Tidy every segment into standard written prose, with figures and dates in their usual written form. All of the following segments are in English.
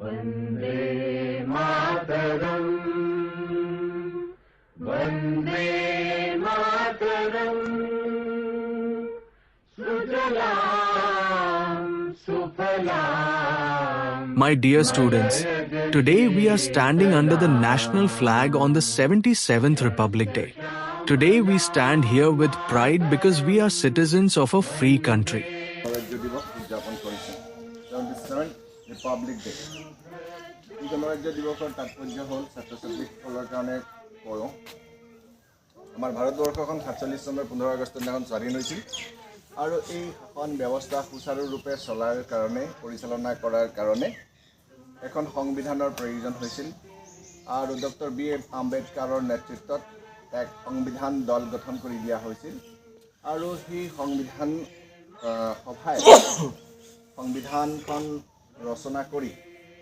वन्दे मातरम् वन्दे मातरम् सुजलां सुफलां My dear students, today we are standing under the national flag on the 77th Republic Day. Today we stand here with pride because we are citizens of a free country. Republic day এই গণৰাজ্য দিৱসৰ তাৎপৰ্য হ'ল ছাত্ৰ ছাত্ৰীসকলৰ কাৰণে কওঁ আমাৰ ভাৰতবৰ্ষখন 47 চনৰ 15 আগষ্ট দিনাখন স্বাধীন হৈছিল আৰু এই শাসন ব্যৱস্থা সুচাৰুৰূপে চলাৰ কাৰণে পৰিচালনা কৰাৰ কাৰণে এখন সংবিধানৰ প্ৰয়োজন হৈছিল আৰু ডক্টৰ বি.এ. আম্বেদকাৰৰ নেতৃত্বত এক সংবিধান দল গঠন কৰি দিয়া হৈছিল আৰু সেই সংবিধান সভাই সংবিধানখন ৰচনা কৰি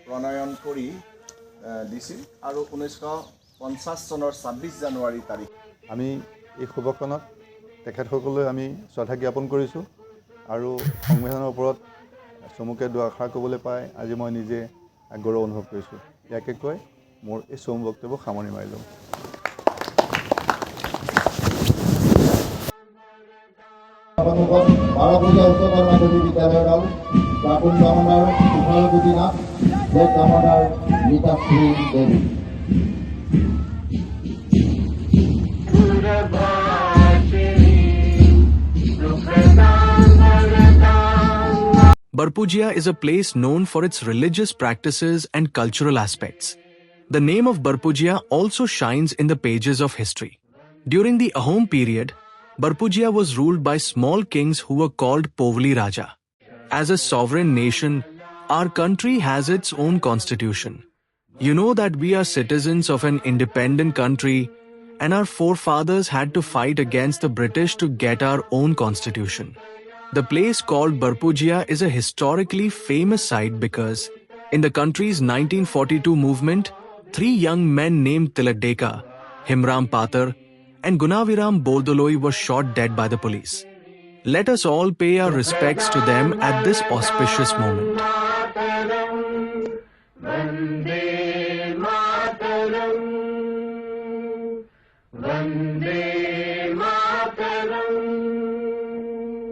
প্ৰণয়ন কৰি দিছিল আৰু 1950 চনৰ 26 জানুৱাৰী তাৰিখ আমি এই শুভক্ষণত তেখেতসকললৈ আমি শ্ৰদ্ধা জ্ঞাপন কৰিছোঁ আৰু সংবিধানৰ ওপৰত চমুকে দুআষাৰ ক'বলৈ পাই আজি মই নিজে গৌৰৱ অনুভৱ কৰিছোঁ। ইয়াকে কৈ মোৰ এই চমু বক্তব্য সামৰণি মাৰিলোঁ। বারপুজা উচ্চতর মাধ্যমিক বিদ্যালয়ের দল প্রাক্তন commander Kushaljyoti Nath, block commander Mitashri Devi. Barpujia is a place known for its religious practices and cultural aspects. The name of Barpujia also shines in the pages of history. During the Ahom period, Barpujia was ruled by small kings who were called Povli Raja. As a sovereign nation, our country has its own constitution. You know that we are citizens of an independent country and our forefathers had to fight against the British to get our own constitution. The place called Barpujia is a historically famous site because in the country's 1942 movement, 3 young men named Tilakdeka, Himram Patar, and Gunaviram Bordoloi were shot dead by the police. Let us all pay our respects to them at this auspicious moment. Vande Mataram वन्दे